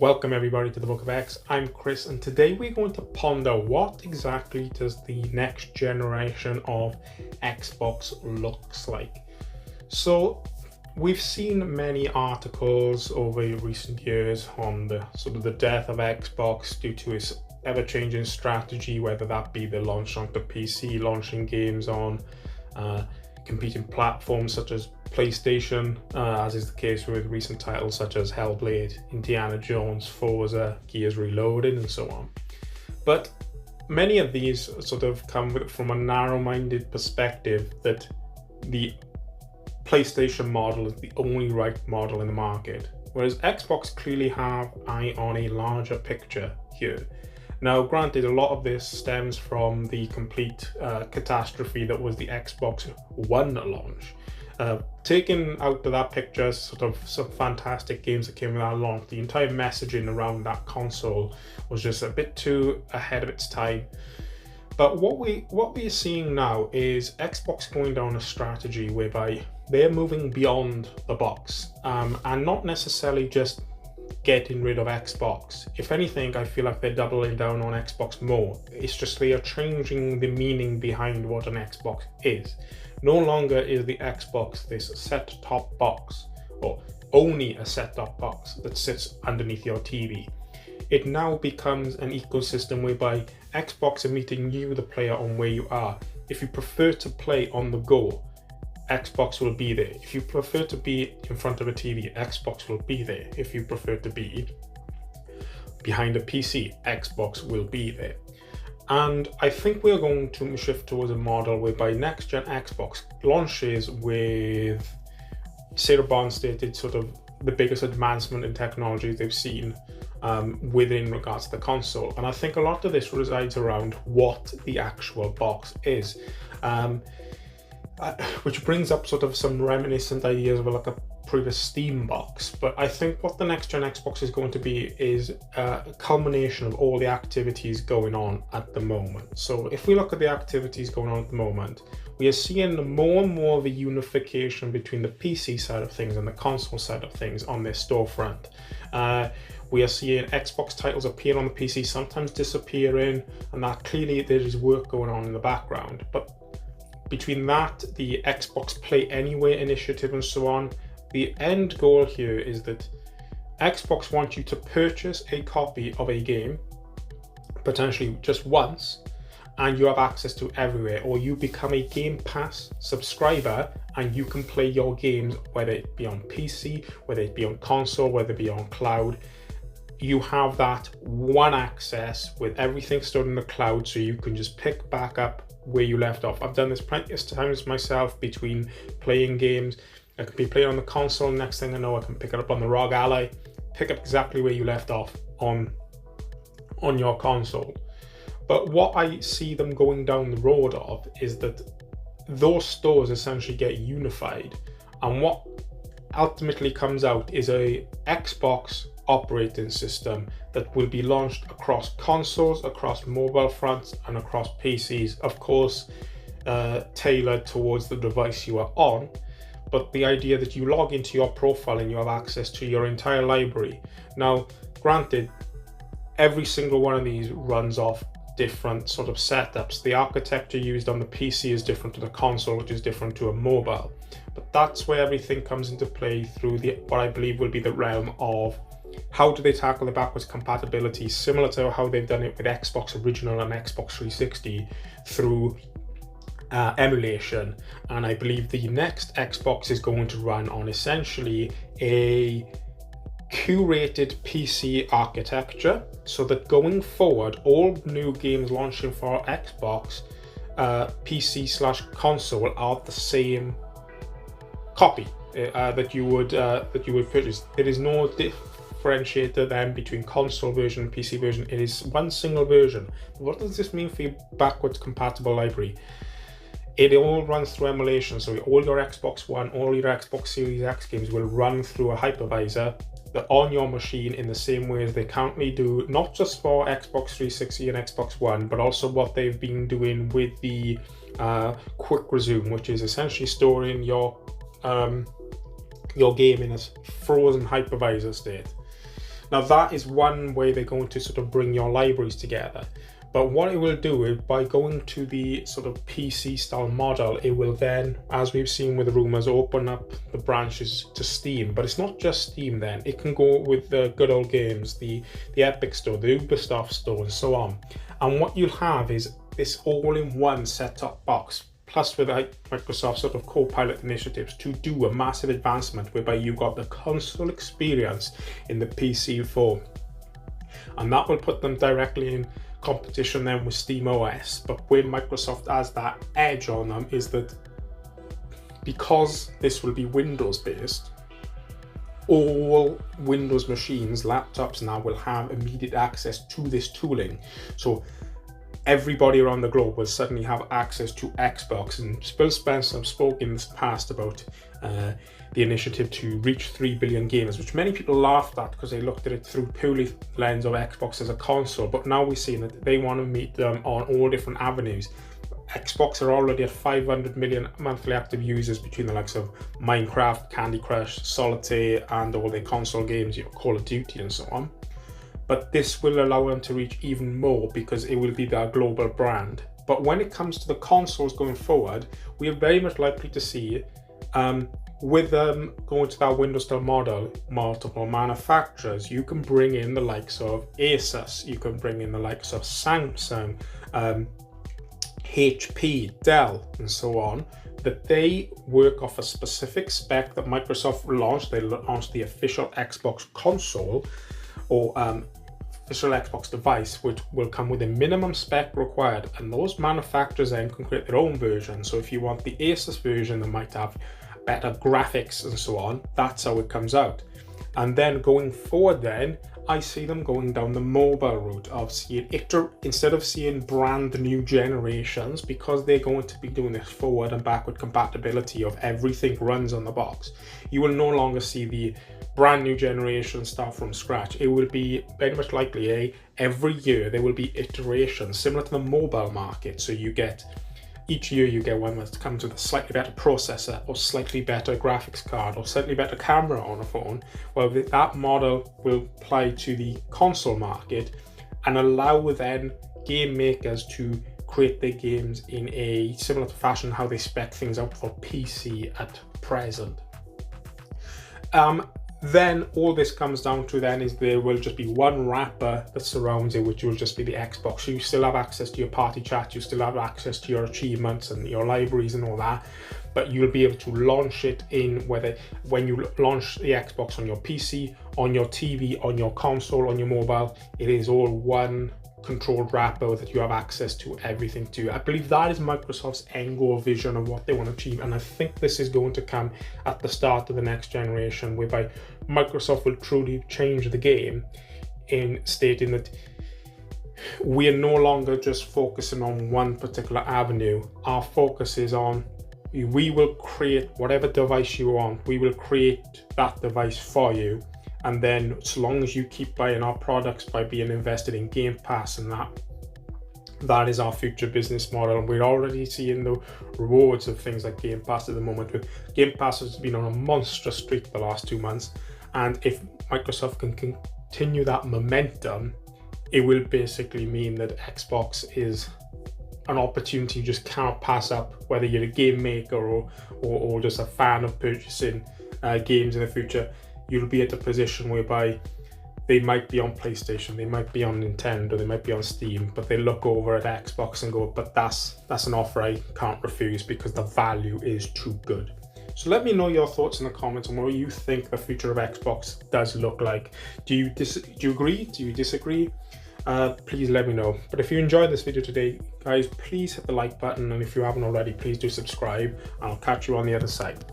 Welcome everybody to the Book of X. I'm Chris, and today we're going to ponder what exactly does the next generation of Xbox looks like. So we've seen many articles over recent years on the the death of Xbox due to its ever-changing strategy, whether that be the launch on the PC, launching games on competing platforms such as PlayStation, as is the case with recent titles such as Hellblade, Indiana Jones, Forza, Gears Reloaded, and so on. But many of these come from a narrow-minded perspective that the PlayStation model is the only right model in the market, whereas Xbox clearly have eye on a larger picture here. Now, granted, a lot of this stems from the complete catastrophe that was the Xbox One launch. Taking out of that picture some fantastic games that came with that launch, the entire messaging around that console was just a bit too ahead of its time. But what we're seeing now is Xbox going down a strategy whereby they're moving beyond the box and not necessarily just getting rid of Xbox. If anything, I feel like they're doubling down on Xbox more. It's just they are changing the meaning behind what an Xbox is. No longer is the Xbox this set-top box, or only a set-top box that sits underneath your TV. It now becomes an ecosystem whereby Xbox are meeting you, the player, on where you are. If you prefer to play on the go, Xbox will be there. If you prefer to be in front of a TV, Xbox will be there. If you prefer to be behind a PC, Xbox will be there. And I think we're going to shift towards a model whereby next gen Xbox launches with Sarah Barnes stated the biggest advancement in technology they've seen within regards to the console. And I think a lot of this resides around what the actual box is. Which brings up some reminiscent ideas of like a previous Steam box. But I think what the next gen Xbox is going to be is a culmination of all the activities going on at the moment. So if we look at the activities going on at the moment, we are seeing more and more of a unification between the PC side of things and the console side of things on their storefront. We are seeing Xbox titles appear on the PC, sometimes disappearing, and that clearly there is work going on in the background. But between that, the Xbox Play Anywhere initiative and so on, the end goal here is that Xbox wants you to purchase a copy of a game, potentially just once, and you have access to everywhere, or you become a Game Pass subscriber and you can play your games, whether it be on PC, whether it be on console, whether it be on cloud. You have that one access with everything stored in the cloud, so you can just pick back up where you left off. I've done this plenty of times myself between playing games. I could be playing on the console, next thing I know I can pick it up on the ROG Ally, pick up exactly where you left off on your console. But what I see them going down the road of is that those stores essentially get unified, and what ultimately comes out is a Xbox operating system that will be launched across consoles, across mobile fronts, and across PCs, of course tailored towards the device you are on. But the idea that you log into your profile and you have access to your entire library. Now, granted, every single one of these runs off different setups. The architecture used on the PC is different to the console, which is different to a mobile. But that's where everything comes into play through what I believe will be the realm of how do they tackle the backwards compatibility, similar to how they've done it with Xbox Original and Xbox 360 through emulation. And I believe the next Xbox is going to run on essentially a curated PC architecture, so that going forward, all new games launching for Xbox PC/console are the same copy that you would purchase. There is no differentiator then between console version and PC version. It is one single version. What does this mean for your backwards compatible library? It all runs through emulation, so all your Xbox One, all your Xbox Series X games will run through a hypervisor on your machine in the same way as they currently do, not just for Xbox 360 and Xbox One, but also what they've been doing with the Quick Resume, which is essentially storing your game in a frozen hypervisor state. Now that is one way they're going to sort of bring your libraries together. But what it will do is, by going to the sort of PC style model, it will then, as we've seen with the rumors, open up the branches to Steam. But it's not just Steam then. It can go with the good old games, the Epic Store, the Ubisoft Store, and so on. And what you'll have is this all-in-one set-top box, plus with Microsoft sort of co-pilot initiatives to do a massive advancement whereby you've got the console experience in the PC form. And that will put them directly in competition then with SteamOS. But where Microsoft has that edge on them is that because this will be Windows based, all Windows machines, laptops now will have immediate access to this tooling. So everybody around the globe will suddenly have access to Xbox. And Phil Spencer spoke in the past about the initiative to reach 3 billion gamers, which many people laughed at because they looked at it through purely lens of Xbox as a console. But now we're seeing that they want to meet them on all different avenues. Xbox are already at 500 million monthly active users between the likes of Minecraft, Candy Crush, Solitaire, and all their console games, Call of Duty and so on. But this will allow them to reach even more because it will be their global brand. But when it comes to the consoles going forward, we are very much likely to see, with them going to that Windows style model, multiple manufacturers. You can bring in the likes of Asus, you can bring in the likes of Samsung, HP, Dell, and so on, that they work off a specific spec that Microsoft launched. They launched the official Xbox console, or official Xbox device, which will come with a minimum spec required, and those manufacturers then can create their own version. So if you want the Asus version that might have better graphics and so on, that's how it comes out. And then going forward then, I see them going down the mobile route of seeing instead of seeing brand new generations, because they're going to be doing this forward and backward compatibility of everything runs on the box. You will no longer see the brand new generation start from scratch. It will be very much likely every year there will be iterations similar to the mobile market. So each year you get one that comes with a slightly better processor, or slightly better graphics card, or slightly better camera on a phone. Well, that model will apply to the console market and allow then game makers to create their games in a similar fashion how they spec things out for PC at present. Then all this comes down to then is there will just be one wrapper that surrounds it, which will just be the Xbox. You still have access to your party chat, you still have access to your achievements and your libraries and all that, but you'll be able to launch it when you launch the Xbox on your PC, on your TV, on your console, on your mobile, it is all one controlled wrapper that you have access to everything to. I believe that is Microsoft's end goal vision of what they want to achieve, and I think this is going to come at the start of the next generation, whereby Microsoft will truly change the game in stating that we are no longer just focusing on one particular avenue. Our focus is on, we will create whatever device you want, we will create that device for you. And then as long as you keep buying our products by being invested in Game Pass, and that is our future business model. And we're already seeing the rewards of things like Game Pass at the moment. With Game Pass has been on a monstrous streak the last 2 months. And if Microsoft can continue that momentum, it will basically mean that Xbox is an opportunity you just cannot pass up, whether you're a game maker or just a fan of purchasing games in the future. You'll be at a position whereby they might be on PlayStation, they might be on Nintendo, they might be on Steam, but they look over at Xbox and go, but that's an offer I can't refuse because the value is too good. So let me know your thoughts in the comments on what you think the future of Xbox does look like. Do you agree? Do you disagree? Please let me know. But if you enjoyed this video today, guys, please hit the like button, and if you haven't already, please do subscribe, and I'll catch you on the other side.